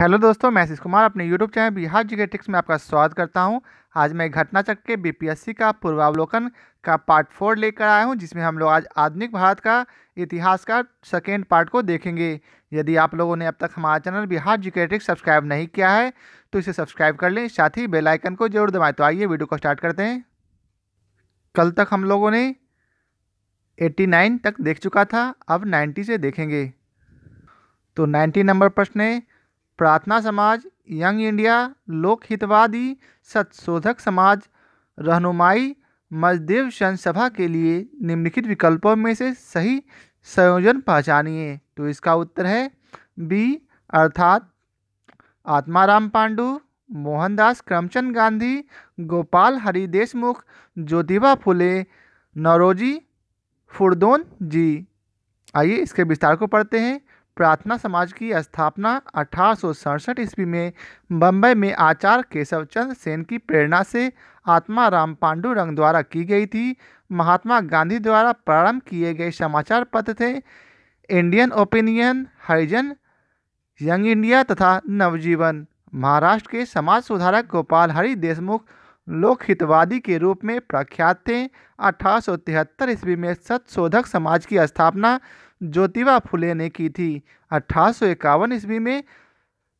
Hello दोस्तों, मैं आशीष कुमार अपने YouTube channel Bihar GK tricks में आपका स्वागत करता हूं। आज मैं घटना चक्र के बीपीएससी का पूर्वावलोकन का पार्ट 4 लेकर आया हूं, जिसमें हम लोग आज आधुनिक भारत का इतिहास का सेकेंड पार्ट को देखेंगे। यदि आप लोगों ने अब तक हमारा channel Bihar GK tricks subscribe नहीं किया है तो इसे सब्सक्राइब कर लें, साथ ही बेल आइकन को जरूर दबाएं। तो आइए वीडियो को स्टार्ट करते हैं। कल तक हम लोगों ने 89 तक देख चुका था, अब 90 से देखेंगे। तो 90 नंबर प्रश्न है, प्रार्थना समाज, यंग इंडिया, लोक हितवादी, सत्शोधक समाज, रहनुमाई, मजदेव सभा के लिए निम्नलिखित विकल्पों में से सही संयोजन पहचानिए। तो इसका उत्तर है बी अर्थात आत्माराम पांडु, मोहनदास करमचंद गांधी, गोपाल हरि देशमुख, ज्योतिबा फुले, नौरोजी फुरदोन जी। आइए इसके विस्तार को पढ़ते हैं। प्रार्थना समाज की स्थापना 1867 ईस्वी में बम्बई में आचार्य केशव चंद्र सेन की प्रेरणा से आत्माराम पांडुरंग द्वारा की गई थी। महात्मा गांधी द्वारा प्रारंभ किए गए समाचार पत्र थे इंडियन ओपिनियन, हरिजन, यंग इंडिया तथा नवजीवन। महाराष्ट्र के समाज सुधारक गोपाल हरि देशमुख लोक हितवादी के रूप में प्रख्यात थे। 1873 ईस्वी में सत्शोधक समाज की स्थापना ज्योतिबा फुले ने की थी। 1851 ईस्वी में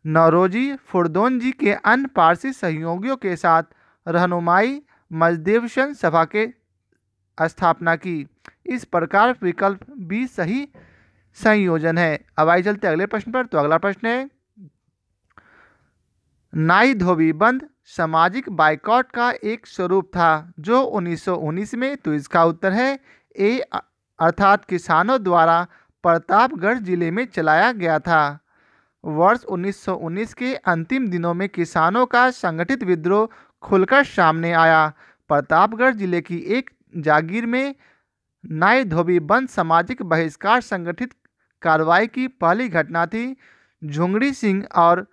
नौरोजी फुरदोन जी के अन्य पारसी सहयोगियों के साथ रहनुमाई मजदेवशन सभा के स्थापना की। इस प्रकार विकल्प बी सही संयोजन है। अब आइए चलते अगले प्रश्न पर। तो अगला प्रश्न है, नाई धोबी बंद सामाजिक बाइकॉट का एक स्वरूप था जो 1919 में। तो इसका उत्तर है ए अर्थात किसानों द्वारा प्रतापगढ़ जिले में चलाया गया था। वर्ष 1919 के अंतिम दिनों में किसानों का संगठित विद्रोह खुलकर सामने आया। प्रतापगढ़ जिले की एक जागीर में नाई धोबी बंद सामाजिक बहिष्कार संगठित कार्रवाई की पहली घटना थी। झुंगड़ी सिंह और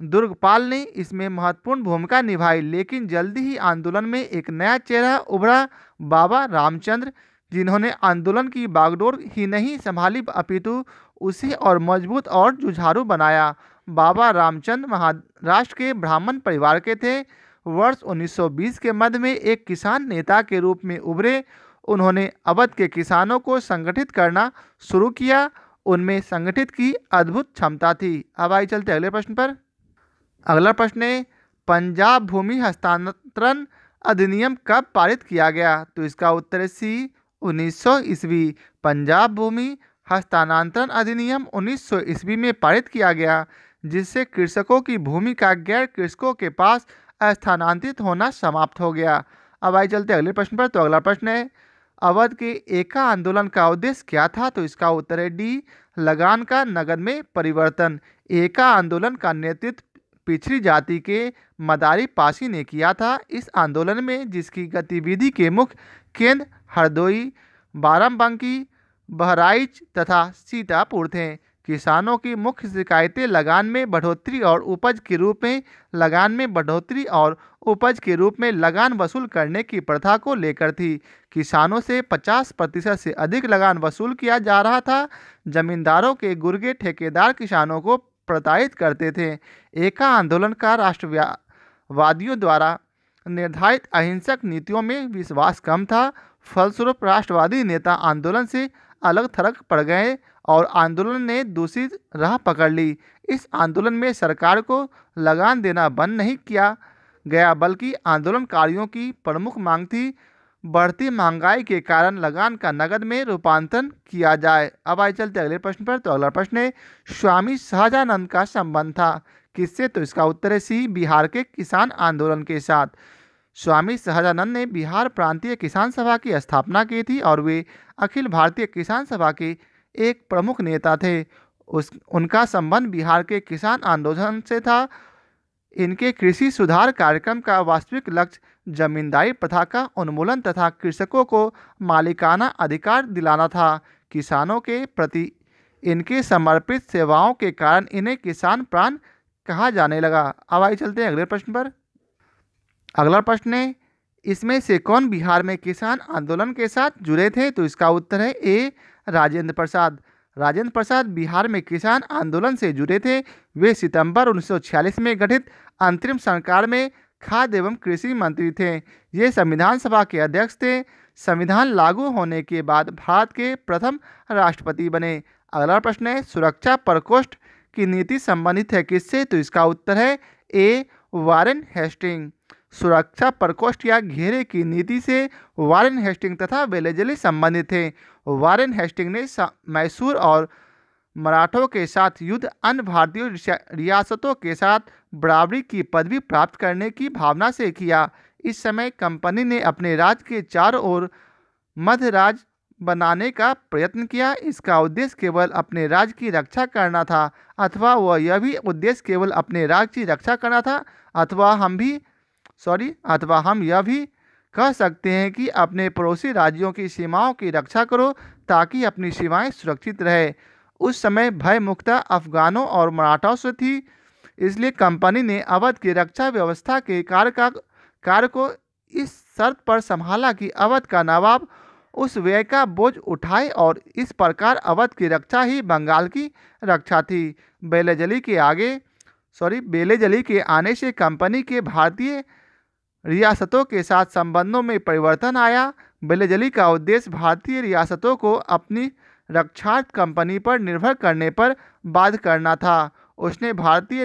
दुर्गपाल ने इसमें महत्वपूर्ण भूमिका निभाई, लेकिन जल्दी ही आंदोलन में एक नया चेहरा उभरा, बाबा रामचंद्र, जिन्होंने आंदोलन की बागडोर ही नहीं संभाली अपितु उसे और मजबूत और जुझारू बनाया। बाबा रामचंद्र महाराष्ट्र के ब्राह्मण परिवार के थे। वर्ष 1920 के मध्य में एक किसान नेता के रूप में उभरे। उन्होंने अवध के किसानों को संगठित करना शुरू किया। उनमें संगठित की अद्भुत क्षमता थी। अब आइए चलते अगले प्रश्न पर। अगला प्रश्न है, पंजाब भूमि हस्तांतरण अधिनियम कब पारित किया गया? तो इसका उत्तर है सी 1900 ईस्वी। पंजाब भूमि हस्तांतरण अधिनियम 1900 ईस्वी में पारित किया गया, जिससे कृषकों की भूमि का गैर कृषकों के पास स्थानांतरित होना समाप्त हो गया। अब आइए चलते अगले प्रश्न पर। तो अगला प्रश्न है, अवध के एका आंदोलन का उद्देश्य क्या था? तो इसका उत्तर है डी लगान का नगद में परिवर्तन। एका आंदोलन का नेतृत्व पिछड़ी जाति के मदारी पासी ने किया था। इस आंदोलन में जिसकी गतिविधि के मुख्य केंद्र हरदोई, बाराबंकी, बहराइच तथा सीतापुर थे। किसानों की मुख्य शिकायतें लगान में बढ़ोतरी और उपज के रूप में लगान वसूल करने की प्रथा को लेकर थी। किसानों से 50% से अधिक लगान वसूल किया जा रहा था। जमींदारों के गुर्गे ठेकेदार किसानों को प्रताड़ित करते थे। एका आंदोलन का राष्ट्रवादियों द्वारा निर्धारित अहिंसक नीतियों में विश्वास कम था। फलस्वरूप राष्ट्रवादी नेता आंदोलन से अलग थलग पड़ गए और आंदोलन ने दूसरी राह पकड़ ली। इस आंदोलन में सरकार को लगान देना बंद नहीं किया गया, बल्कि आंदोलनकारियों की प्रमुख मांग थी बढ़ती महंगाई के कारण लगान का नगद में रूपांतरण किया जाए। अब आइए चलते अगले प्रश्न पर। तो अगला प्रश्न है, स्वामी सहजानंद का संबंध था किससे? तो इसका उत्तर है सी बिहार के किसान आंदोलन के साथ। स्वामी सहजानंद ने बिहार प्रांतीय किसान सभा की स्थापना की थी और वे अखिल भारतीय किसान सभा के एक प्रमुख नेता थे। उनका संबंध बिहार के किसान आंदोलन से था। इनके कृषि सुधार कार्यक्रम का वास्तविक लक्ष्य जमींदारी प्रथा का उन्मूलन तथा कृषकों को मालिकाना अधिकार दिलाना था। किसानों के प्रति इनके समर्पित सेवाओं के कारण इन्हें किसान प्राण कहा जाने लगा। अब आइए चलते हैं अगले प्रश्न पर। अगला प्रश्न है, इसमें से कौन बिहार में किसान आंदोलन के साथ जुड़े थे? तो इसका उत्तर है ए राजेंद्र प्रसाद। राजेंद्र प्रसाद बिहार में किसान आंदोलन से जुड़े थे। वे सितंबर 1946 में गठित अंतरिम सरकार में खाद्य एवं कृषि मंत्री थे। ये संविधान सभा के अध्यक्ष थे। संविधान लागू होने के बाद भारत के प्रथम राष्ट्रपति बने। अगला प्रश्न है, सुरक्षा प्रकोष्ठ की नीति संबंधित है किससे? तो इसका उत्तर है ए, वारेन हेस्टिंग। सुरक्षा प्रकोष्ठ या घेरे की नीति से वारेन हेस्टिंग तथा वेलेजली संबंधित थे। वारेन हेस्टिंग ने मैसूर और मराठों के साथ युद्ध अन्य भारतीय रियासतों के साथ बराबरी की पदवी प्राप्त करने की भावना से किया। इस समय कंपनी ने अपने राज्य के चारों ओर मध्य राज्य बनाने का प्रयत्न किया। इसका उद्देश्य केवल अपने राज्य की रक्षा करना था, अथवा वह यह भी उद्देश्य केवल अपने राज्य की रक्षा करना था, अथवा हम यह भी कह सकते हैं कि अपने पड़ोसी राज्यों की सीमाओं की रक्षा करो ताकि अपनी सीमाएं सुरक्षित रहे। उस समय भय मुक्ता अफगानों और मराठाओं से थी, इसलिए कंपनी ने अवध की रक्षा व्यवस्था के कार्य को इस शर्त पर संभाला कि अवध का नवाब उस व्यय का बोझ उठाए और इस प्रकार अवध की रक्षा ही बंगाल की रक्षा थी। बेलेजली के आने से कंपनी के भारतीय रियासतों के साथ संबंधों में परिवर्तन आया। बेलेजली का उद्देश्य भारतीय रियासतों को अपनी रक्षार्थ कंपनी पर निर्भर करने पर बाध्य करना था। उसने भारतीय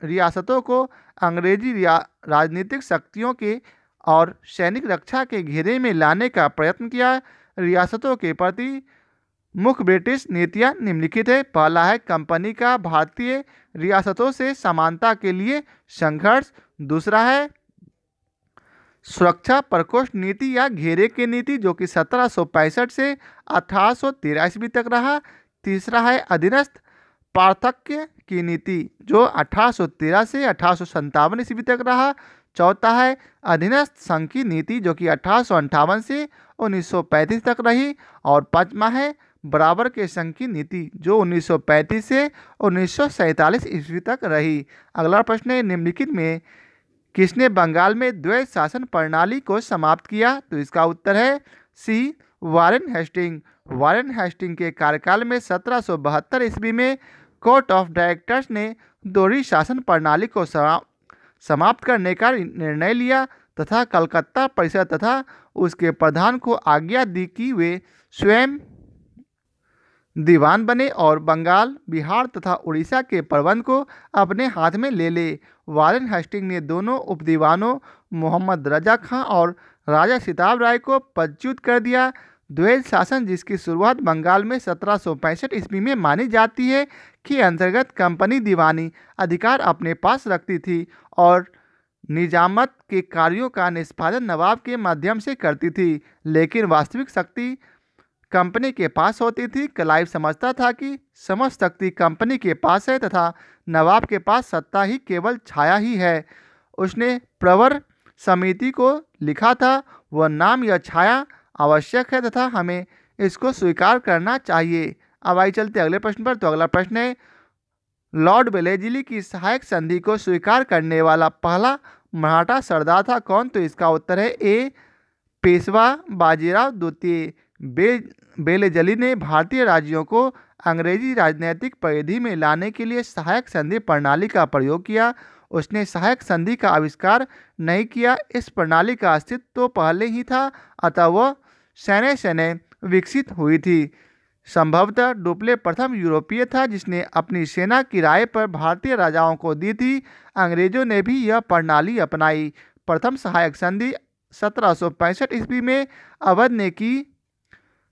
रियासतों को अंग्रेजी राजनीतिक शक्तियों के और सैनिक रक्षा के घेरे में लाने का प्रयत्न किया। रियासतों के प्रति मुख्य ब्रिटिश नीतियां निम्नलिखित है। पहला है कंपनी का भारतीय रियासतों से समानता के लिए संघर्ष। दूसरा है सुरक्षा प्रकोष्ठ नीति या घेरे की नीति, जो कि 1765 से 1813 ईस्वी तक रहा। तीसरा है अधीनस्थ पार्थक्य की नीति, जो 1813 से 1857 ईस्वी तक रहा। चौथा है अधीनस्थ संघ की नीति, जो कि 1858 से 1935 तक रही। और पांचवा है बराबर के संघ की नीति, जो 1935 से 1947 ईस्वी तक रही। अगला प्रश्न है, निम्नलिखित में किसने बंगाल में द्वैध शासन प्रणाली को समाप्त किया? तो इसका उत्तर है सी, वारेन हेस्टिंग। वारेन हेस्टिंग के कार्यकाल में 1772 ईस्वी में कोर्ट ऑफ डायरेक्टर्स ने दोहरी शासन प्रणाली को समाप्त करने का निर्णय लिया तथा कलकत्ता परिषद तथा उसके प्रधान को आज्ञा दी कि वे स्वयं दीवान बने और बंगाल, बिहार तथा उड़ीसा के प्रबंध को अपने हाथ में ले ले। वारेन हेस्टिंग ने दोनों उपदीवानों मोहम्मद रजा खां और राजा सिताब राय को पदच्युत कर दिया। द्वैध शासन, जिसकी शुरुआत बंगाल में 1765 ईस्वी में मानी जाती है, के अंतर्गत कंपनी दीवानी अधिकार अपने पास रखती थी और निजामत के कार्यों का निष्पादन नवाब के माध्यम से करती थी, लेकिन वास्तविक शक्ति कंपनी के पास होती थी। क्लाइव समझता था कि समस्त शक्ति कंपनी के पास है तथा नवाब के पास सत्ता ही केवल छाया ही है। उसने प्रवर समिति को लिखा था, वह नाम या छाया आवश्यक है तथा हमें इसको स्वीकार करना चाहिए। अब आई चलते अगले प्रश्न पर। तो अगला प्रश्न है, लॉर्ड वेलेजली की सहायक संधि को स्वीकार करने वाला पहला मराठा सरदार था कौन? तो इसका उत्तर है ए, पेशवा बाजीराव द्वितीय। बेलेजली ने भारतीय राज्यों को अंग्रेजी राजनीतिक परिधि में लाने के लिए सहायक संधि प्रणाली का प्रयोग किया। उसने सहायक संधि का आविष्कार नहीं किया, इस प्रणाली का अस्तित्व तो पहले ही था, अतः वह सैन्य विकसित हुई थी। संभवतः डुप्ले प्रथम यूरोपीय था जिसने अपनी सेना किराए पर भारतीय राजाओं को दी थी। अंग्रेजों ने भी यह प्रणाली अपनाई। प्रथम सहायक संधि 1765 ईस्वी में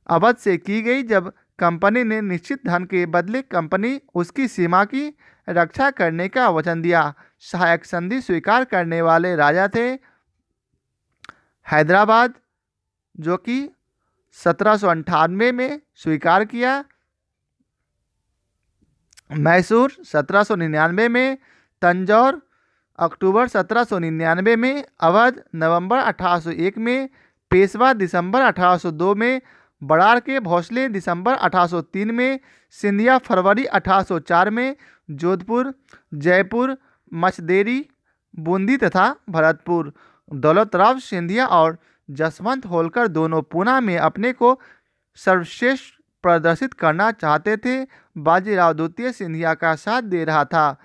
अवध से की गई, जब कंपनी ने निश्चित धन के बदले कंपनी उसकी सीमा की रक्षा करने का वचन दिया। सहायक संधि स्वीकार करने वाले राजा थे हैदराबाद, जो कि 1798 में स्वीकार किया, मैसूर 1799 में, तंजौर अक्टूबर 1799 में, अवध नवंबर 1801 में, पेशवा दिसंबर 1802 में, बड़ार के भोसले दिसंबर 1803 में, सिंधिया फरवरी 1804 में, जोधपुर, जयपुर, मचदेरी, बूंदी तथा भरतपुर। दौलतराव सिंधिया और जसवंत होलकर दोनों पूना में अपने को सर्वश्रेष्ठ प्रदर्शित करना चाहते थे। बाजीराव द्वितीय सिंधिया का साथ दे रहा था।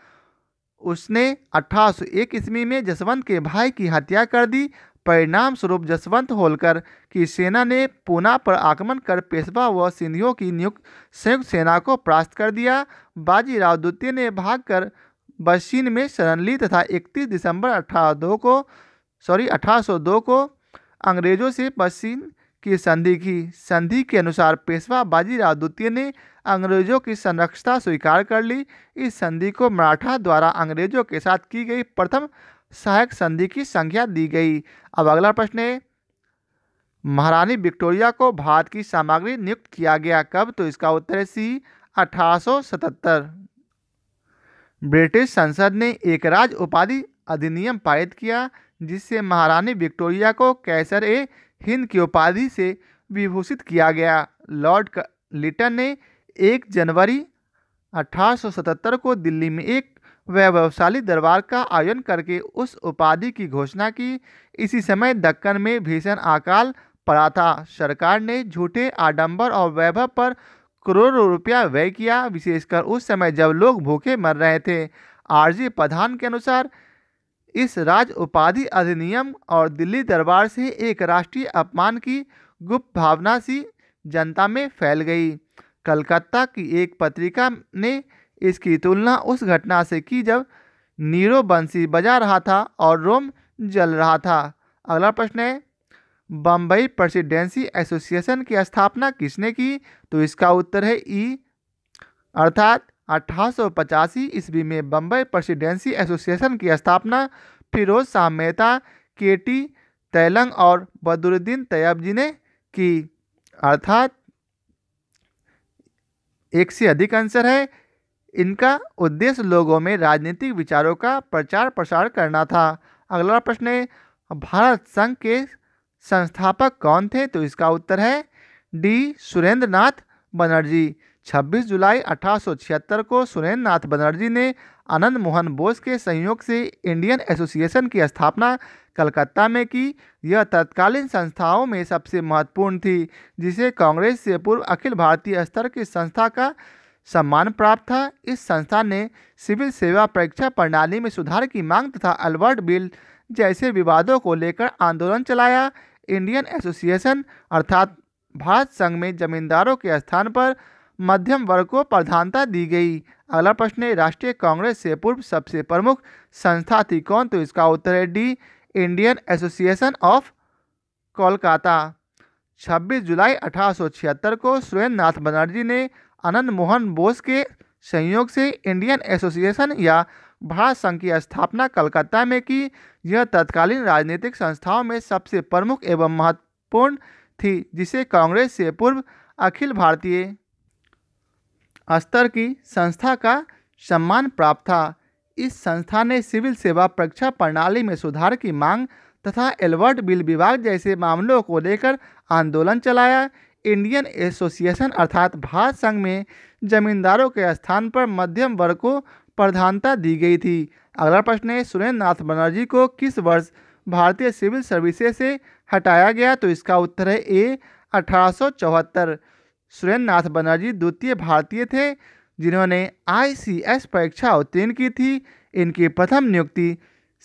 उसने 1801 ईस्वी में जसवंत के भाई की हत्या कर दी। परिणाम स्वरूप जसवंत होलकर की सेना ने पूना पर आक्रमण कर पेशवा व सिंधियों की नियुक्त संयुक्त सेना को परास्त कर दिया। बाजीराव द्वितीय ने भागकर बशीन में शरण ली तथा 31 दिसंबर 1802 को अंग्रेजों से बशीन की संधि की। संधि के अनुसार पेशवा बाजीराव द्वितीय ने अंग्रेजों की संरक्षता स्वीकार कर ली। इस संधि को मराठा द्वारा अंग्रेजों के साथ की गई प्रथम सहायक संधि की संज्ञा दी गई। अब अगला प्रश्न है, महारानी विक्टोरिया को भारत की सामग्री नियुक्त किया गया कब? तो इसका उत्तर है सी 1877। ब्रिटिश संसद ने एक राज उपाधि अधिनियम पारित किया जिससे महारानी विक्टोरिया को कैसर ए हिंद की उपाधि से विभूषित किया गया। लॉर्ड लिटन ने 1 जनवरी 1877 को दिल्ली में एक वैभवशाली दरबार का आयोजन करके उस उपाधि की घोषणा की। इसी समय दक्कन में भीषण अकाल पड़ा था। सरकार ने झूठे आडंबर और वैभव पर करोड़ों रुपया व्यय किया, विशेषकर उस समय जब लोग भूखे मर रहे थे। आरजी प्रधान के अनुसार इस राज उपाधि अधिनियम और दिल्ली दरबार से एक राष्ट्रीय अपमान की गुप्त भावना सी जनता में फैल गई। कलकत्ता की एक पत्रिका ने इसकी तुलना उस घटना से की जब नीरो बंसी बजा रहा था और रोम जल रहा था। अगला प्रश्न है, बम्बई प्रेसिडेंसी एसोसिएशन की स्थापना किसने की? तो इसका उत्तर है ई, अर्थात 1885 ईस्वी में बम्बई प्रेसिडेंसी एसोसिएशन की स्थापना फिरोज शाह मेहता, केटी तैलंग और बदरुद्दीन तैयब जी ने की। अर्थात एक से अधिक आंसर है। इनका उद्देश्य लोगों में राजनीतिक विचारों का प्रचार प्रसार करना था। अगला प्रश्न है, भारत संघ के संस्थापक कौन थे? तो इसका उत्तर है डी, सुरेंद्र नाथ बनर्जी। 26 जुलाई 1876 को सुरेंद्र नाथ बनर्जी ने आनंद मोहन बोस के सहयोग से इंडियन एसोसिएशन की स्थापना कलकत्ता में की। यह तत्कालीन संस्थाओं में सबसे महत्वपूर्ण थी, जिसे कांग्रेस से पूर्व अखिल भारतीय स्तर की संस्था का सम्मान प्राप्त था। इस संस्था ने सिविल सेवा परीक्षा प्रणाली में सुधार की मांग तथा अल्बर्ट बिल जैसे विवादों को लेकर आंदोलन चलाया। इंडियन एसोसिएशन अर्थात भारत संघ में जमींदारों के स्थान पर मध्यम वर्ग को प्रधानता दी गई। अगला प्रश्न है, राष्ट्रीय कांग्रेस से पूर्व सबसे प्रमुख संस्था थी कौन? तो इसका उत्तर है D, Indian association of Kolkata. 26 जुलाई 1876 को सुरेंद्र नाथ बनर्जी ने आनंद मोहन बोस के संयोग से इंडियन एसोसिएशन या भारत संघ की स्थापना कलकत्ता में की। यह तत्कालीन राजनीतिक संस्थाओं में सबसे प्रमुख एवं महत्वपूर्ण थी, जिसे कांग्रेस से पूर्व अखिल भारतीय स्तर की संस्था का सम्मान प्राप्त था। इस संस्था ने सिविल सेवा परीक्षा प्रणाली में सुधार की मांग तथा एल्बर्ट बिल विवाद जैसे मामलों को लेकर आंदोलन चलाया। इंडियन एसोसिएशन अर्थात भारत संघ में जमींदारों के स्थान पर मध्यम वर्ग को प्रधानता दी गई थी। अगला प्रश्न है, सुरेंद्र नाथ बनर्जी को किस वर्ष भारतीय सिविल सर्विसेज से हटाया गया? तो इसका उत्तर है ए, 1874। सुरेंद्र नाथ बनर्जी द्वितीय भारतीय थे जिन्होंने ICS परीक्षा उत्तीर्ण की थी। इनकी प्रथम नियुक्ति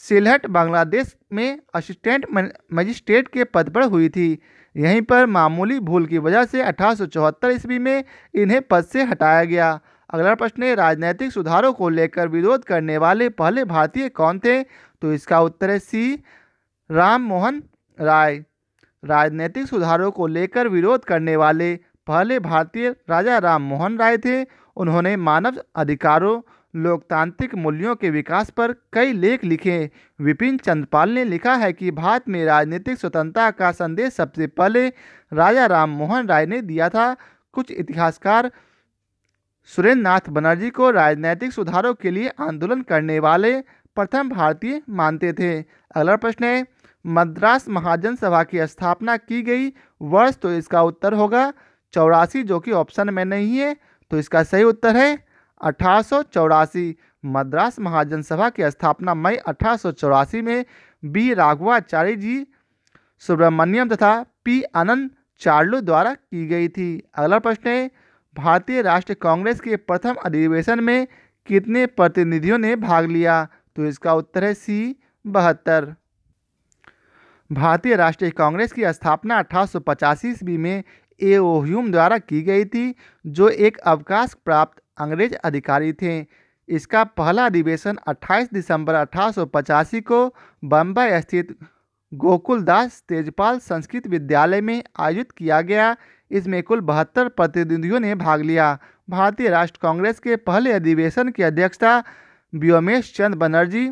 सिलहट बांग्लादेश में असिस्टेंट मजिस्ट्रेट के पद पर हुई थी। यहीं पर मामूली भूल की वजह से 1874 ईस्वी में इन्हें पद से हटाया गया। अगला प्रश्न है, राजनीतिक सुधारों को लेकर विरोध करने वाले पहले भारतीय कौन थे? तो इसका उत्तर है सी, राम मोहन राय। राजनीतिक सुधारों को लेकर विरोध करने वाले पहले भारतीय राजा राम मोहन राय थे। उन्होंने मानव अधिकारों, लोकतांत्रिक मूल्यों के विकास पर कई लेख लिखे। विपिन चंद्रपाल ने लिखा है कि भारत में राजनीतिक स्वतंत्रता का संदेश सबसे पहले राजा राम मोहन राय ने दिया था। कुछ इतिहासकार सुरेंद्र नाथ बनर्जी को राजनीतिक सुधारों के लिए आंदोलन करने वाले प्रथम भारतीय मानते थे। अगला प्रश्न है, मद्रास महाजन सभा की स्थापना की गई वर्ष? तो इसका उत्तर होगा 84, जो कि ऑप्शन में नहीं है। तो इसका सही उत्तर है 1884। मद्रास महाजन सभा की स्थापना मई 1884 में बी राघवाचार्य जी सुब्रमण्यम तथा पी आनंद चार्लो द्वारा की गई थी। अगला प्रश्न है, भारतीय राष्ट्रीय कांग्रेस के प्रथम अधिवेशन में कितने प्रतिनिधियों ने भाग लिया? तो इसका उत्तर है सी 72। भारतीय राष्ट्रीय कांग्रेस की स्थापना 1885 ईस्वी में ए.ओ. ह्यूम द्वारा की गई थी, जो एक अवकाश प्राप्त अंग्रेज अधिकारी थे। इसका पहला अधिवेशन 28 दिसंबर 1885 को बम्बई स्थित गोकुलदास तेजपाल संस्कृत विद्यालय में आयोजित किया गया। इसमें कुल 72 प्रतिनिधियों ने भाग लिया। भारतीय राष्ट्र कांग्रेस के पहले अधिवेशन की अध्यक्षता व्योमेश चंद्र बनर्जी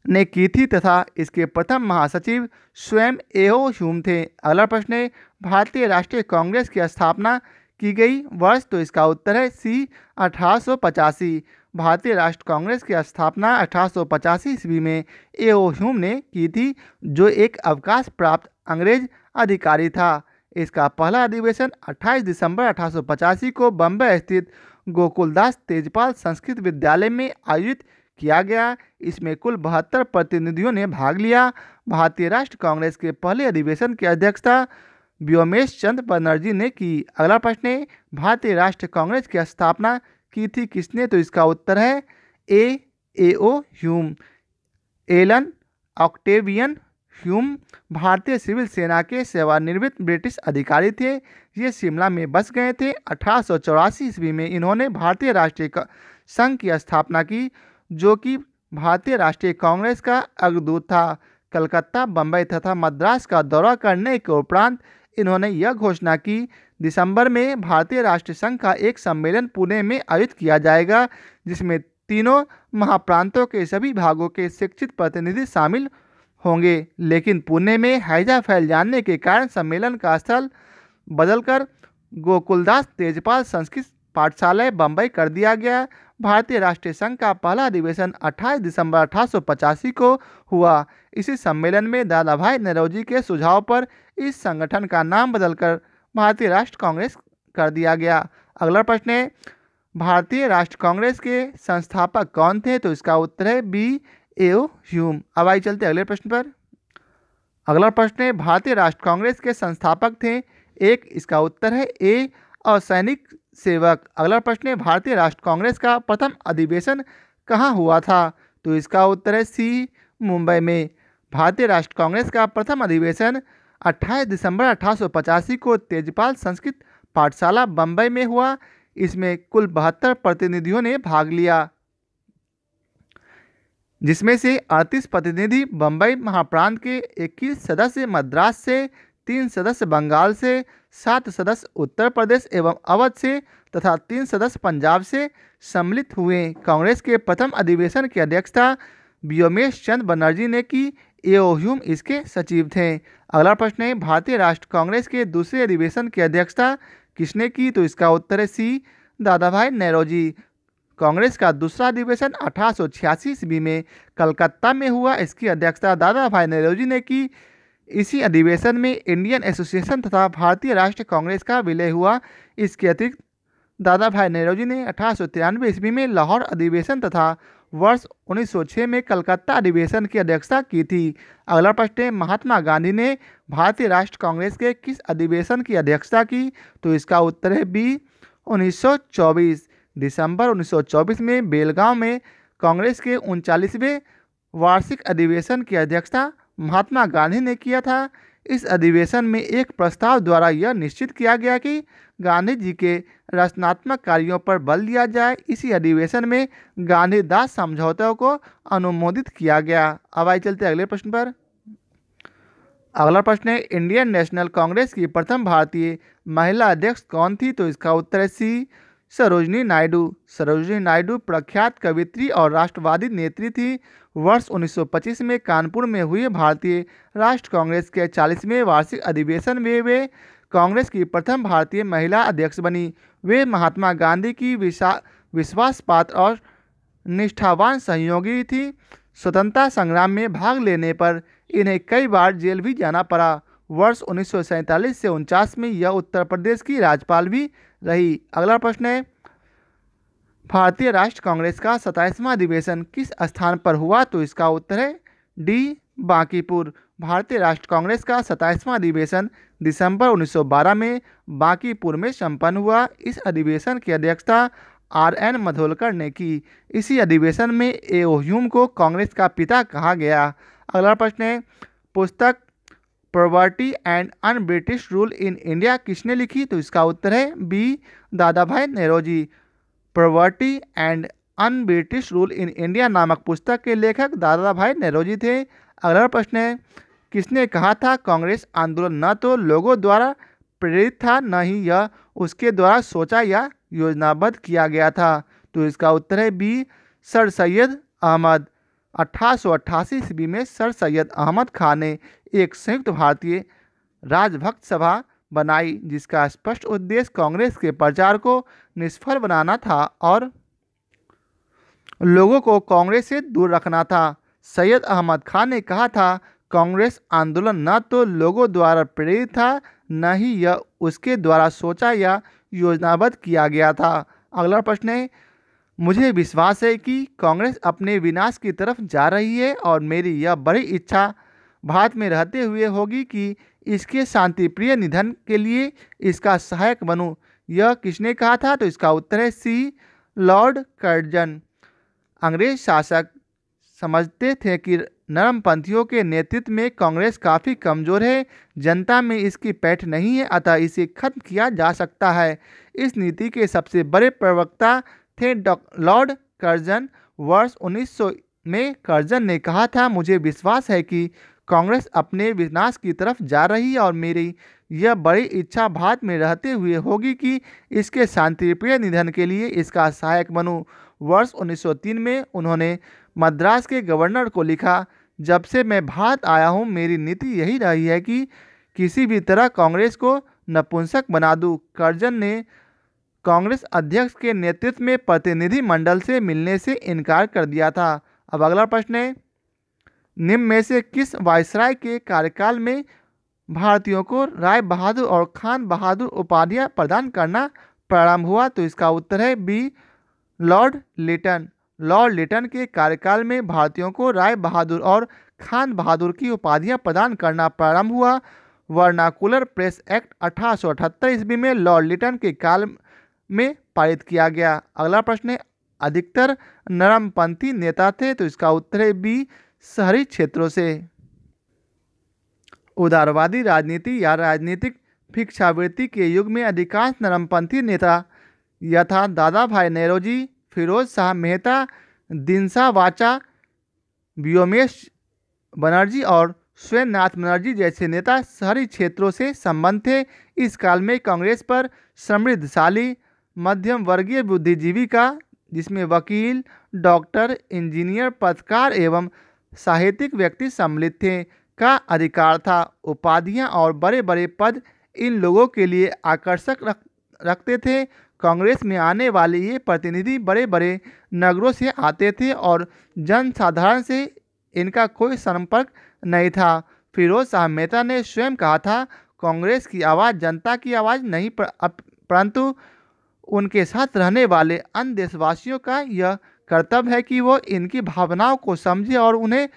ने की थी तथा इसके प्रथम महासचिव स्वयं ए.ओ. ह्यूम थे। अगला प्रश्न है, भारतीय राष्ट्रीय कांग्रेस की स्थापना की गई वर्ष? तो इसका उत्तर है सी 1885। भारतीय राष्ट्र कांग्रेस की स्थापना 1885 ईस्वी में ए.ओ. ह्यूम ने की थी, जो एक अवकाश प्राप्त अंग्रेज अधिकारी था। इसका पहला अधिवेशन 28 दिसंबर 1885 को बम्बई स्थित गोकुलदास तेजपाल संस्कृत विद्यालय में आयोजित किया गया। इसमें कुल 72 प्रतिनिधियों ने भाग लिया। भारतीय राष्ट्र कांग्रेस के पहले अधिवेशन की अध्यक्षता व्योमेश चंद्र बनर्जी ने की। अगला प्रश्न है, भारतीय राष्ट्र कांग्रेस की स्थापना की थी किसने? तो इसका उत्तर है A O. Hume. Allan Octavian Hume भारतीय सिविल सेना के सेवानिवृत्त ब्रिटिश अधिकारी थे। ये शिमला में बस गए थे। 1884 ईस्वी में इन्होंने भारतीय राष्ट्रीय संघ की स्थापना की, जो कि भारतीय राष्ट्रीय कांग्रेस का अग्रदूत था। कलकत्ता, बम्बई तथा मद्रास का दौरा करने के उपरांत इन्होंने यह घोषणा की, दिसंबर में भारतीय राष्ट्रीय संघ का एक सम्मेलन पुणे में आयोजित किया जाएगा, जिसमें तीनों महाप्रांतों के सभी भागों के शिक्षित प्रतिनिधि शामिल होंगे। लेकिन पुणे में हैजा फैल जाने के कारण सम्मेलन का स्थल बदलकर गोकुलदास तेजपाल संस्कृत पाठशाला बम्बई कर दिया गया। भारतीय राष्ट्रीय संघ का पहला अधिवेशन 28 दिसंबर 1885 को हुआ। इसी सम्मेलन में दादा भाई नौरोजी के सुझाव पर इस संगठन का नाम बदलकर भारतीय राष्ट्र कांग्रेस कर दिया गया। अगला प्रश्न है, भारतीय राष्ट्र कांग्रेस के संस्थापक कौन थे? तो इसका उत्तर है बी ए.ओ. ह्यूम। अब आइए चलते अगले प्रश्न पर। अगला प्रश्न है, भारतीय राष्ट्र कांग्रेस के संस्थापक थे एक, इसका उत्तर है ए असैनिक सेवक। अगला प्रश्न है, भारतीय राष्ट्र कांग्रेस का प्रथम अधिवेशन कहाँ हुआ था? तो इसका उत्तर है सी मुंबई में। भारतीय राष्ट्र कांग्रेस का प्रथम अधिवेशन 28 दिसंबर 1885 को तेजपाल संस्कृत पाठशाला बम्बई में हुआ। इसमें कुल 72 प्रतिनिधियों ने भाग लिया, जिसमें से 38 प्रतिनिधि बम्बई महाप्रांत के, 21 सदस्य मद्रास से, 3 सदस्य बंगाल से, 7 सदस्य उत्तर प्रदेश एवं अवध से तथा 3 सदस्य पंजाब से सम्मिलित हुए। कांग्रेस के प्रथम अधिवेशन की अध्यक्षता व्योमेश चंद्र बनर्जी ने की। ए.ओ. ह्यूम इसके सचिव थे। अगला प्रश्न है, भारतीय राष्ट्र कांग्रेस के दूसरे अधिवेशन की अध्यक्षता किसने की? तो इसका उत्तर है सी दादा भाई नौरोजी। कांग्रेस का दूसरा अधिवेशन 1886 ईस्वी में कलकत्ता में हुआ। इसकी अध्यक्षता दादा भाई नौरोजी ने की। इसी अधिवेशन में इंडियन एसोसिएशन तथा भारतीय राष्ट्रीय कांग्रेस का विलय हुआ। इसके अतिरिक्त दादा भाई नौरोजी ने 1893 ईस्वी में लाहौर अधिवेशन तथा वर्ष 1906 में कलकत्ता अधिवेशन की अध्यक्षता की थी। अगला प्रश्न है, महात्मा गांधी ने भारतीय राष्ट्र कांग्रेस के किस अधिवेशन की अध्यक्षता की? तो इसका उत्तर है बी 1924। दिसंबर 1924 में बेलगांव में कांग्रेस के 39वें वार्षिक अधिवेशन की अध्यक्षता महात्मा गांधी ने किया था। इस अधिवेशन में एक प्रस्ताव द्वारा यह निश्चित किया गया कि गांधी जी के रचनात्मक कार्यों पर बल दिया जाए। इसी अधिवेशन में गांधी दास समझौतों को अनुमोदित किया गया। अब आइए चलते अगले प्रश्न पर। अगला प्रश्न है, इंडियन नेशनल कांग्रेस की प्रथम भारतीय महिला अध्यक्ष कौन थी? तो इसका उत्तर है सी सरोजिनी नायडू। सरोजिनी नायडू प्रख्यात कवित्री और राष्ट्रवादी नेत्री थी। वर्ष 1925 में कानपुर में हुए भारतीय राष्ट्र कांग्रेस के 40वें वार्षिक अधिवेशन में वे कांग्रेस की प्रथम भारतीय महिला अध्यक्ष बनी। वे महात्मा गांधी की विश्वासपात्र और निष्ठावान सहयोगी थी। स्वतंत्रता संग्राम में भाग लेने पर इन्हें कई बार जेल भी जाना पड़ा। वर्ष 1947 से 49 में यह उत्तर प्रदेश की राज्यपाल भी रही। अगला प्रश्न है, भारतीय राष्ट्र कांग्रेस का 27वां अधिवेशन किस स्थान पर हुआ? तो इसका उत्तर है डी बांकीपुर। भारतीय राष्ट्र कांग्रेस का 27वां अधिवेशन दिसंबर 1912 में बांकीपुर में संपन्न हुआ। इस अधिवेशन की अध्यक्षता आर.एन. मधोलकर ने की। इसी अधिवेशन में ए.ओ. ह्यूम को कांग्रेस का पिता कहा गया। अगला प्रश्न है, पुस्तक property and un British rule in India किसने लिखी? तो इसका उत्तर है B, Dadabhai Naoroji. Property and un British rule in India नामक पुस्तक के लेखक दादा भाई नौरोजी थे। अगला प्रश्न है, किसने कहा था कांग्रेस आंदोलन न तो लोगों द्वारा प्रेरित था, न ही यह उसके द्वारा सोचा या योजनाबद्ध किया गया था? तो इसका उत्तर है बी, सर सैयद अहमद। 1888 ईस्वी में सर सैयद अहमद खान ने एक संयुक्त भारतीय राजभक्त सभा बनाई, जिसका स्पष्ट उद्देश्य कांग्रेस के प्रचार को निष्फल बनाना था और लोगों को कांग्रेस से दूर रखना था। सैयद अहमद खान ने कहा था, कांग्रेस आंदोलन न तो लोगों द्वारा प्रेरित था, न ही यह उसके द्वारा सोचा या योजनाबद्ध किया गया था। अगला प्रश्न है, मुझे विश्वास है कि कांग्रेस अपने विनाश की तरफ जा रही है और मेरी यह बड़ी इच्छा भारत में रहते हुए होगी कि इसके शांतिप्रिय निधन के लिए इसका सहायक बनूं। यह किसने कहा था? तो इसका उत्तर है सी, लॉर्ड कर्जन। अंग्रेज शासक समझते थे कि नरमपंथियों के नेतृत्व में कांग्रेस काफ़ी कमज़ोर है, जनता में इसकी पैठ नहीं है, अतः इसे खत्म किया जा सकता है। इस नीति के सबसे बड़े प्रवक्ता थे लॉर्ड कर्जन। वर्ष 1900 में कर्जन ने कहा था, मुझे विश्वास है कि कांग्रेस अपने विनाश की तरफ जा रही है और मेरी यह बड़ी इच्छा भारत में रहते हुए होगी कि इसके शांतिप्रिय निधन के लिए इसका सहायक बनूं। वर्ष 1903 में उन्होंने मद्रास के गवर्नर को लिखा, जब से मैं भारत आया हूं मेरी नीति यही रही है कि किसी भी तरह कांग्रेस को नपुंसक बना दूं। कर्जन ने कांग्रेस अध्यक्ष के नेतृत्व में प्रतिनिधि मंडल से मिलने से इनकार कर दिया था। अब अगला प्रश्न है, निम्न में से किस वायसराय के कार्यकाल में भारतीयों को राय बहादुर और खान बहादुर उपाधियां प्रदान करना प्रारंभ हुआ? तो इसका उत्तर है B, Lord Lytton. Lord Lytton के कार्यकाल में भारतीयों को राय बहादुर और खान बहादुर की उपाधियां प्रदान करना प्रारंभ हुआ। वर्नाकुलर प्रेस एक्ट 1878 ईस्वी में लॉर्ड लिटन के काल में पारित किया गया। अगला प्रश्न है, अधिकतर नरमपंथी नेता थे? तो इसका उत्तर है बी, शहरी क्षेत्रों से। उदारवादी राजनीति या राजनीतिक भिक्षावृत्ति के युग में अधिकांश नरमपंथी नेता यथा दादा भाई नौरोजी, फिरोज शाह मेहता, दिनसा वाचा, व्योमेश बनर्जी और स्वयंनाथ बनर्जी जैसे नेता शहरी क्षेत्रों से संबंध थे। इस काल में कांग्रेस पर समृद्धशाली मध्यम वर्गीय बुद्धिजीवी का, जिसमें वकील, डॉक्टर, इंजीनियर, पत्रकार एवं साहित्यिक व्यक्ति सम्मिलित थे, का अधिकार था। उपाधियां और बड़े बड़े पद इन लोगों के लिए आकर्षक रखते थे। कांग्रेस में आने वाले ये प्रतिनिधि बड़े बड़े नगरों से आते थे और जनसाधारण से इनका कोई संपर्क नहीं था। फिरोज शाह मेहता ने स्वयं कहा था, कांग्रेस की आवाज़ जनता की आवाज़ नहीं परंतु उनके साथ रहने वाले अन्य देशवासियों का यह कर्तव्य है कि वो इनकी भावनाओं को समझे और उन्हें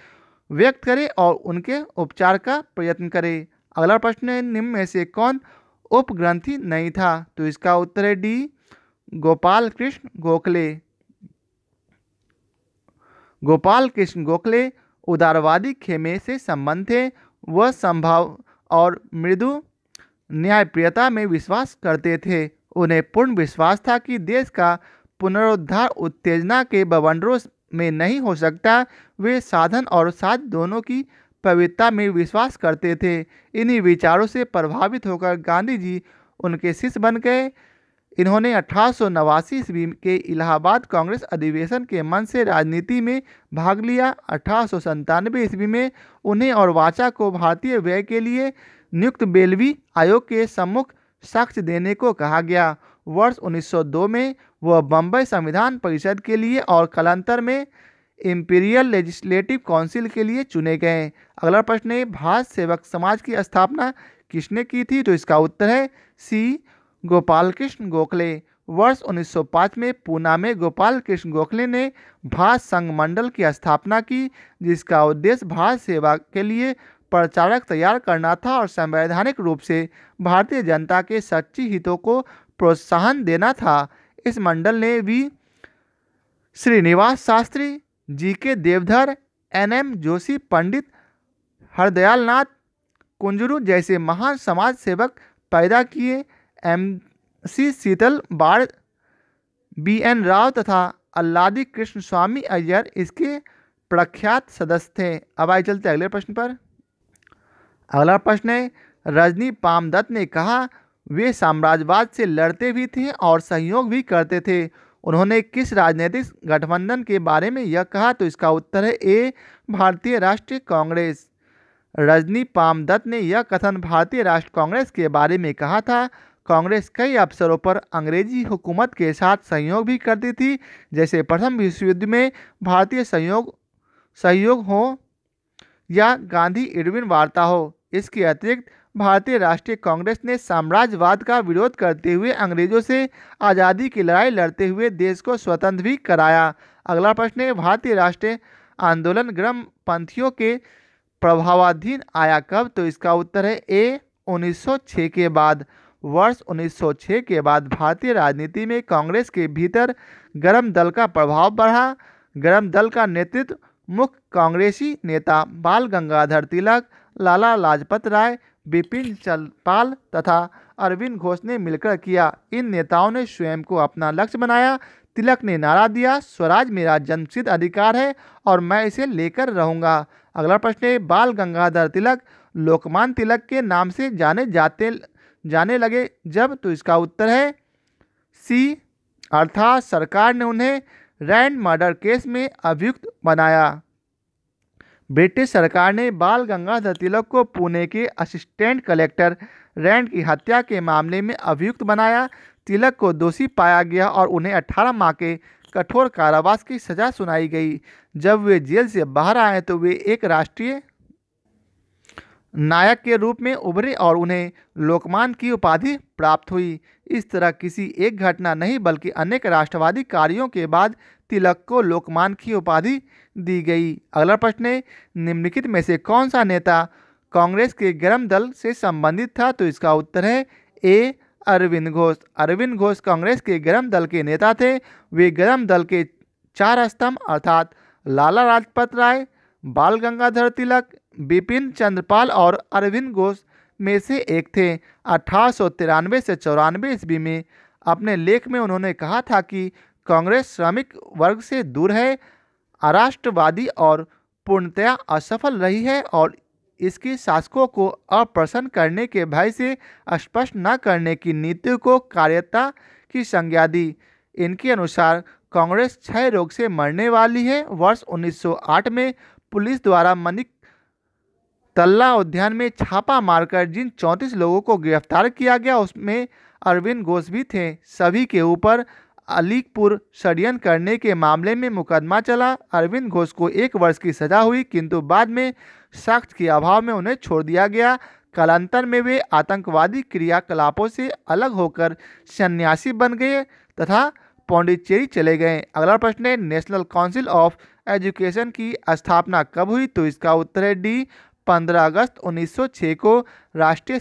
व्यक्त करे और उनके उपचार का प्रयत्न करे। अगला प्रश्न है, निम्न में से कौन उपग्रंथी नहीं था? तो इसका उत्तर है डी, गोपाल कृष्ण गोखले। गोपाल कृष्ण गोखले उदारवादी खेमे से संबंध थे। वह संभव और मृदु न्यायप्रियता में विश्वास करते थे। उन्हें पूर्ण विश्वास था कि देश का पुनरुद्धार उत्तेजना के बवंडरों में नहीं हो सकता। वे साधन और साध्य दोनों की पवित्रता में विश्वास करते थे। इन्हीं विचारों से प्रभावित होकर गांधी जी उनके शिष्य बन गए। इन्होंने 1889 ईस्वी के इलाहाबाद कांग्रेस अधिवेशन के मन से राजनीति में भाग लिया। 1897 ईस्वी में उन्हें और वाचा को भारतीय व्यय के लिए नियुक्त बेलवी आयोग के सम्मुख साक्ष्य देने को कहा गया। वर्ष 1902 में वह बम्बई संविधान परिषद के लिए और कालांतर में इंपीरियल लेजिस्लेटिव काउंसिल के लिए चुने गए। अगला प्रश्न है, भारत सेवक समाज की स्थापना किसने की थी? तो इसका उत्तर है सी, गोपाल कृष्ण गोखले। वर्ष 1905 में पूना में गोपाल कृष्ण गोखले ने भारत संघ मंडल की स्थापना की, जिसका उद्देश्य भारत सेवा के लिए प्रचारक तैयार करना था और संवैधानिक रूप से भारतीय जनता के सच्ची हितों को प्रोत्साहन देना था। इस मंडल ने वी श्रीनिवास शास्त्री, जी.के. देवधर, एन.एम. जोशी, पंडित हरदयाल नाथ कुंजरू जैसे महान समाज सेवक पैदा किए। एम.सी. शीतल बाड़, बी.एन. राव तथा अल्लादी कृष्ण स्वामी अय्यर इसके प्रख्यात सदस्य थे। अब आइए चलते अगले प्रश्न पर। अगला प्रश्न है, रजनी पामदत्त ने कहा वे साम्राज्यवाद से लड़ते भी थे और सहयोग भी करते थे। उन्होंने किस राजनीतिक गठबंधन के बारे में यह कहा? तो इसका उत्तर है ए, भारतीय राष्ट्रीय कांग्रेस। रजनी पामदत्त ने यह कथन भारतीय राष्ट्रीय कांग्रेस के बारे में कहा था। कांग्रेस कई अवसरों पर अंग्रेजी हुकूमत के साथ सहयोग भी करती थी, जैसे प्रथम विश्व युद्ध में भारतीय सहयोग हो या गांधी इरविन वार्ता हो। इसके अतिरिक्त भारतीय राष्ट्रीय कांग्रेस ने साम्राज्यवाद का विरोध करते हुए अंग्रेजों से आज़ादी की लड़ाई लड़ते हुए देश को स्वतंत्र भी कराया। अगला प्रश्न है, भारतीय राष्ट्रीय आंदोलन ग्रामपंथियों के प्रभावाधीन आया कब? तो इसका उत्तर है ए, 1906 के बाद। वर्ष 1906 के बाद भारतीय राजनीति में कांग्रेस के भीतर गर्म दल का प्रभाव बढ़ा। गर्म दल का नेतृत्व मुख्य कांग्रेसी नेता बाल गंगाधर तिलक, लाला लाजपत राय, बिपिन चंद्रपाल तथा अरविंद घोष ने मिलकर किया। इन नेताओं ने स्वयं को अपना लक्ष्य बनाया। तिलक ने नारा दिया, स्वराज मेरा जन्मसिद्ध अधिकार है और मैं इसे लेकर रहूंगा। अगला प्रश्न है, बाल गंगाधर तिलक लोकमान्य तिलक के नाम से जाने लगे जब? तो इसका उत्तर है सी, अर्थात सरकार ने उन्हें रैंड मर्डर केस में अभियुक्त बनाया। ब्रिटिश सरकार ने बाल गंगाधर तिलक को पुणे के असिस्टेंट कलेक्टर रैंड की हत्या के मामले में अभियुक्त बनाया। तिलक को दोषी पाया गया और उन्हें 18 माह के कठोर कारावास की सजा सुनाई गई। जब वे जेल से बाहर आए तो वे एक राष्ट्रीय नायक के रूप में उभरे और उन्हें लोकमान्य की उपाधि प्राप्त हुई। इस तरह किसी एक घटना नहीं बल्कि अनेक राष्ट्रवादी कार्यों के बाद तिलक को लोकमान्य की उपाधि दी गई। अगला प्रश्न है, निम्नलिखित में से कौन सा नेता कांग्रेस के गर्म दल से संबंधित था? तो इसका उत्तर है ए, अरविंद घोष। अरविंद घोष कांग्रेस के गर्म दल के नेता थे। वे गर्म दल के 4 स्तंभ अर्थात लाला लाजपत राय, बाल गंगाधर तिलक, बिपिन चंद्रपाल और अरविंद घोष में से एक थे। 1893 से 94 ईस्वी में अपने लेख में उन्होंने कहा था कि कांग्रेस श्रमिक वर्ग से दूर है, अराष्ट्रवादी और पूर्णतया असफल रही है और इसके शासकों को अप्रसन्न करने के भय से स्पष्ट न करने की नीति को कार्यता की संज्ञा दी। इनके अनुसार कांग्रेस क्षय रोग से मरने वाली है। वर्ष 1908 में पुलिस द्वारा मनिक तल्ला उद्यान में छापा मारकर जिन 34 लोगों को गिरफ्तार किया गया उसमें अरविंद घोष भी थे। सभी के ऊपर अलीकपुर षड्यंत्र करने के मामले में मुकदमा चला। अरविंद घोष को 1 वर्ष की सजा हुई किंतु बाद में साक्ष्य के अभाव में उन्हें छोड़ दिया गया। कालांतर में वे आतंकवादी क्रियाकलापों से अलग होकर सन्यासी बन गए तथा पौंडीचेरी चले गए। अगला प्रश्न है, नेशनल काउंसिल ऑफ एजुकेशन की स्थापना कब हुई? तो इसका उत्तर है डी, 15 अगस्त 1906 को। राष्ट्रीय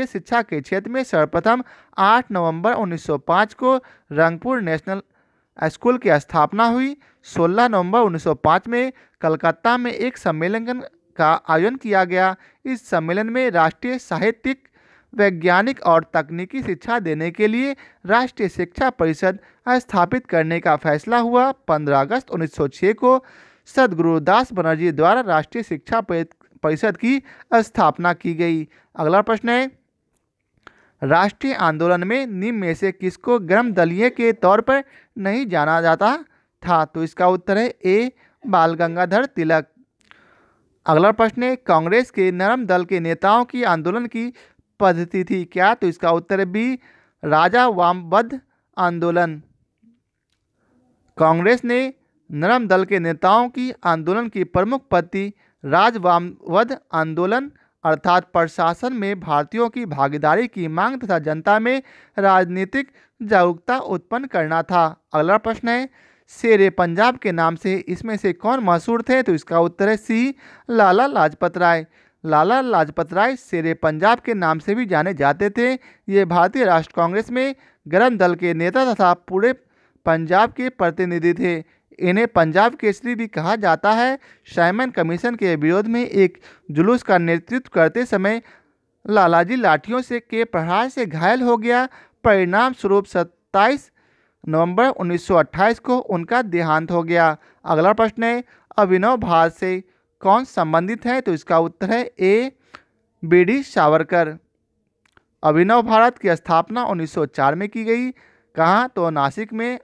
शिक्षा के क्षेत्र में सर्वप्रथम 8 नवंबर 1905 को रंगपुर नेशनल स्कूल की स्थापना हुई। 16 नवंबर 1905 में कलकत्ता में एक सम्मेलन का आयोजन किया गया। इस सम्मेलन में राष्ट्रीय साहित्यिक, वैज्ञानिक और तकनीकी शिक्षा देने के लिए राष्ट्रीय शिक्षा परिषद स्थापित करने का फैसला हुआ। 15 अगस्त 1906 को सद्गुरुदास बनर्जी द्वारा राष्ट्रीय शिक्षा परिषद की स्थापना की गई। अगला प्रश्न है, राष्ट्रीय आंदोलन में निम्न में से किसको गर्म दलीय के तौर पर नहीं जाना जाता था? तो इसका उत्तर है ए, बाल गंगाधर तिलक। अगला प्रश्न है, कांग्रेस के नरम दल के नेताओं की आंदोलन की पद्धति थी क्या? तो इसका उत्तर है बी, राजा वामपंथ आंदोलन। कांग्रेस ने नरम दल के नेताओं की आंदोलन की प्रमुख पद्धति राजवामवध आंदोलन अर्थात प्रशासन में भारतीयों की भागीदारी की मांग तथा जनता में राजनीतिक जागरूकता उत्पन्न करना था। अगला प्रश्न है, शेरे पंजाब के नाम से इसमें से कौन मशहूर थे? तो इसका उत्तर है सी, लाला लाजपत राय। लाला लाजपत राय शेरे पंजाब के नाम से भी जाने जाते थे। ये भारतीय राष्ट्र कांग्रेस में गरम दल के नेता तथा पूरे पंजाब के प्रतिनिधि थे। इन्हें पंजाब केसरी भी कहा जाता है। साइमन कमीशन के विरोध में एक जुलूस का नेतृत्व करते समय लालाजी लाठियों से के प्रहार से घायल हो गया। परिणाम स्वरूप 27 नवंबर 1928 को उनका देहांत हो गया। अगला प्रश्न है, अभिनव भारत से कौन संबंधित है? तो इसका उत्तर है ए, बी.डी. सावरकर। अभिनव भारत की स्थापना 1904 में की गई। कहाँ? तो नासिक में।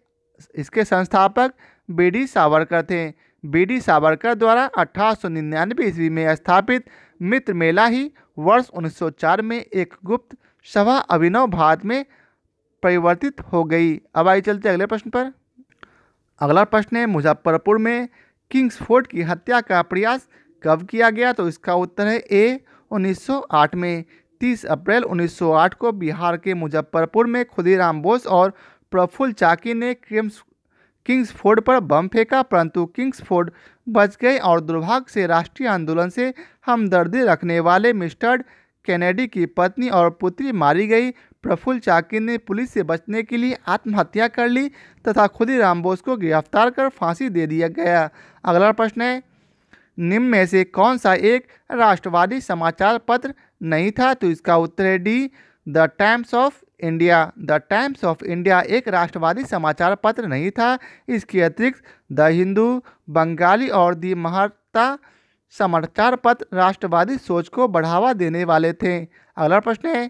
इसके संस्थापक बी.डी. सावरकर थे। बी.डी. सावरकर द्वारा 1899 ईस्वी में स्थापित मित्र मेला ही वर्ष 1904 में एक गुप्त सभा अभिनव भारत में परिवर्तित हो गई। अब आइए चलते अगले प्रश्न पर। अगला प्रश्न है, मुजफ्फरपुर में किंग्सफोर्ड की हत्या का प्रयास कब किया गया? तो इसका उत्तर है ए, 1908 में। 30 अप्रैल 1908 को बिहार के मुजफ्फरपुर में खुदीराम बोस और प्रफुल्ल चाकी ने किंग्सफोर्ड पर बम फेंका, परंतु किंग्सफोर्ड बच गए और दुर्भाग्य से राष्ट्रीय आंदोलन से हमदर्दी रखने वाले मिस्टर कैनेडी की पत्नी और पुत्री मारी गई। प्रफुल्ल चाकी ने पुलिस से बचने के लिए आत्महत्या कर ली तथा खुदीराम बोस को गिरफ्तार कर फांसी दे दिया गया। अगला प्रश्न है, निम्न में से कौन सा एक राष्ट्रवादी समाचार पत्र नहीं था? तो इसका उत्तर है D, the times of India. The times of India एक राष्ट्रवादी समाचार पत्र नहीं था। इसके अतिरिक्त द हिंदू, बंगाली और दी महर्ता समाचार पत्र राष्ट्रवादी सोच को बढ़ावा देने वाले थे। अगला प्रश्न है,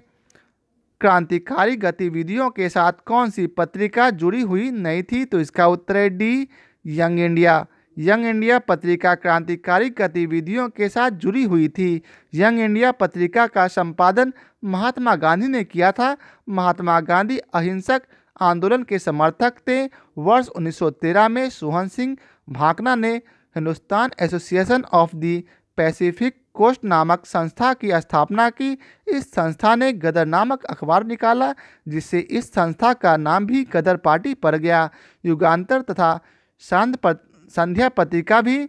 क्रांतिकारी गतिविधियों के साथ कौन सी पत्रिका जुड़ी हुई नहीं थी? तो इसका उत्तर है D, young India. Young India पत्रिका क्रांतिकारी गतिविधियों के साथ जुड़ी हुई थी। यंग इंडिया पत्रिका का संपादन महात्मा गांधी ने किया था। महात्मा गांधी अहिंसक आंदोलन के समर्थक थे। वर्ष 1913 में सोहन सिंह भाकना ने Hindustan association of the Pacific coast नामक संस्था की स्थापना की। इस संस्था ने गदर नामक अखबार निकाला, जिससे इस संस्था का नाम भी गदर पार्टी पड़ गया। युगांतर तथा संध्या पत्रिका भी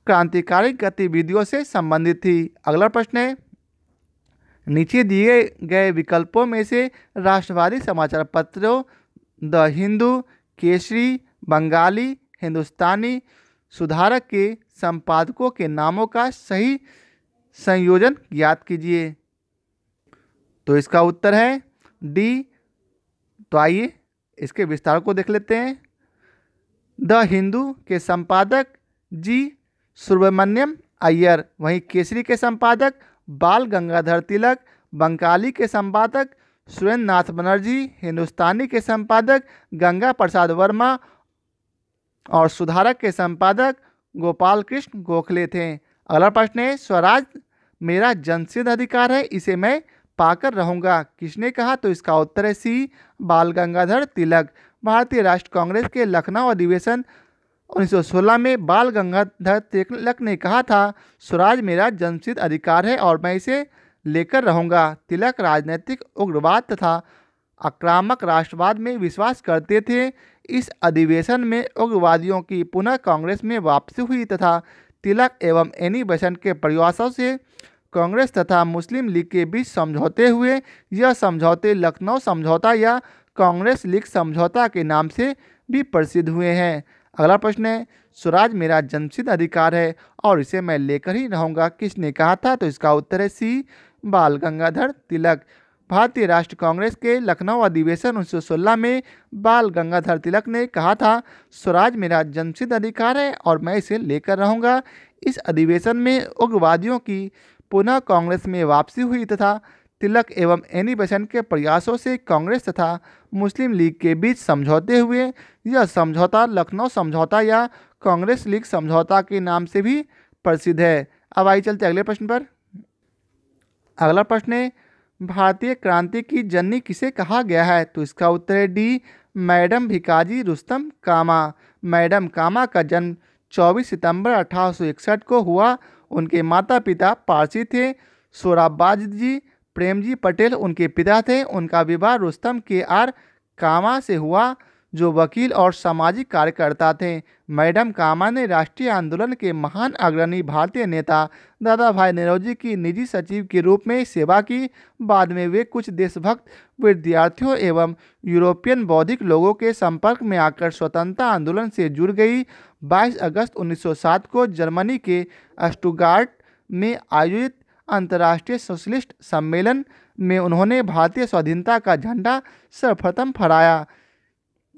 क्रांतिकारी गतिविधियों से संबंधित थी। अगला प्रश्न है, नीचे दिए गए विकल्पों में से राष्ट्रवादी समाचार पत्रों द हिंदू, केसरी, बंगाली, हिंदुस्तानी, सुधारक के संपादकों के नामों का सही संयोजन ज्ञात कीजिए। तो इसका उत्तर है डी। तो आइए इसके विस्तार को देख लेते हैं। द हिंदू के संपादक जी सुब्रमण्यम अय्यर, वहीं केसरी के संपादक बाल गंगाधर तिलक, बंगाली के संपादक सुरेंद्र नाथ बनर्जी, हिंदुस्तानी के संपादक गंगा प्रसाद वर्मा और सुधारक के संपादक गोपाल कृष्ण गोखले थे। अगला प्रश्न है, स्वराज मेरा जन्मसिद्ध अधिकार है, इसे मैं पाकर रहूंगा, किसने कहा? तो इसका उत्तर है सी, बाल गंगाधर तिलक। भारतीय राष्ट्र कांग्रेस के लखनऊ अधिवेशन 1916 में बाल गंगाधर तिलक ने कहा था, स्वराज मेरा जन्मसिद्ध अधिकार है और मैं इसे लेकर रहूंगा। तिलक राजनीतिक उग्रवाद तथा आक्रामक राष्ट्रवाद में विश्वास करते थे। इस अधिवेशन में उग्रवादियों की पुनः कांग्रेस में वापसी हुई तथा तिलक एवं एनी बेसेंट के प्रयासों से कांग्रेस तथा मुस्लिम लीग के बीच समझौते हुए। यह समझौते लखनऊ समझौता या कांग्रेस लीग समझौता के नाम से भी प्रसिद्ध हुए हैं। अगला प्रश्न है, स्वराज मेरा जन्मसिद्ध अधिकार है और इसे मैं लेकर ही रहूंगा, किसने कहा था? तो इसका उत्तर है सी, बाल गंगाधर तिलक। भारतीय राष्ट्र कांग्रेस के लखनऊ अधिवेशन 1916 में बाल गंगाधर तिलक ने कहा था, स्वराज मेरा जन्मसिद्ध अधिकार है और मैं इसे लेकर रहूंगा। इस अधिवेशन में उग्रवादियों की पुनः कांग्रेस में वापसी हुई तथा तिलक एवं एनी बेसेंट के प्रयासों से कांग्रेस तथा मुस्लिम लीग के बीच समझौते हुए। यह समझौता लखनऊ समझौता या कांग्रेस लीग समझौता के नाम से भी प्रसिद्ध है। अब आइए चलते अगले प्रश्न पर। अगला प्रश्न है, भारतीय क्रांति की जननी किसे कहा गया है? तो इसका उत्तर है डी, मैडम भिकाजी रुस्तम कामा। मैडम कामा का जन्म 24 सितंबर 1861 को हुआ। उनके माता पिता पारसी थे। सोराबाजी प्रेमजी पटेल उनके पिता थे। उनका विवाह रुस्तम के आर कामा से हुआ। जो वकील और सामाजिक कार्यकर्ता थे। मैडम कामा ने राष्ट्रीय आंदोलन के महान अग्रणी भारतीय नेता दादा भाई नौरोजी की निजी सचिव के रूप में सेवा की। बाद में वे कुछ देशभक्त विद्यार्थियों एवं यूरोपियन बौद्धिक लोगों के संपर्क में आकर स्वतंत्रता आंदोलन से जुड़ गई। 22 अगस्त 1907 को जर्मनी के स्टुटगार्ट में आयोजित अंतर्राष्ट्रीय सोशलिस्ट सम्मेलन में उन्होंने भारतीय स्वाधीनता का झंडा सर्वप्रथम फहराया।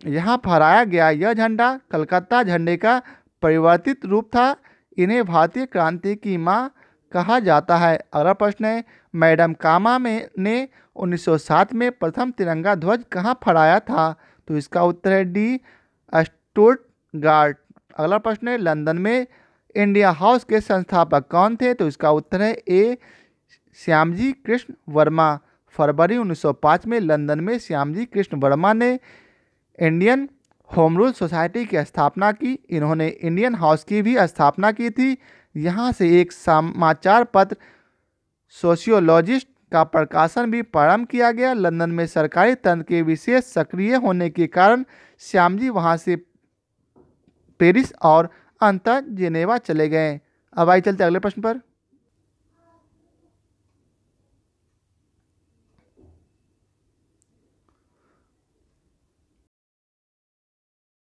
यहाँ फहराया गया यह झंडा कलकत्ता झंडे का परिवर्तित रूप था। इन्हें भारतीय क्रांति की मां कहा जाता है। अगला प्रश्न है, मैडम कामा में ने 1907 में प्रथम तिरंगा ध्वज कहाँ फहराया था? तो इसका उत्तर है डी, स्टुटगार्ट। अगला प्रश्न है, लंदन में इंडिया हाउस के संस्थापक कौन थे? तो इसका उत्तर है ए, श्यामजी कृष्ण वर्मा। फरवरी 1905 में लंदन में श्यामजी कृष्ण वर्मा ने इंडियन होम रूल सोसाइटी की स्थापना की। इन्होंने इंडियन हाउस की भी स्थापना की थी। यहाँ से एक समाचार पत्र सोशियोलॉजिस्ट का प्रकाशन भी प्रारंभ किया गया। लंदन में सरकारी तंत्र के विशेष सक्रिय होने के कारण श्यामजी वहाँ से पेरिस और अंततः जेनेवा चले गए। अब आइए चलते अगले प्रश्न पर।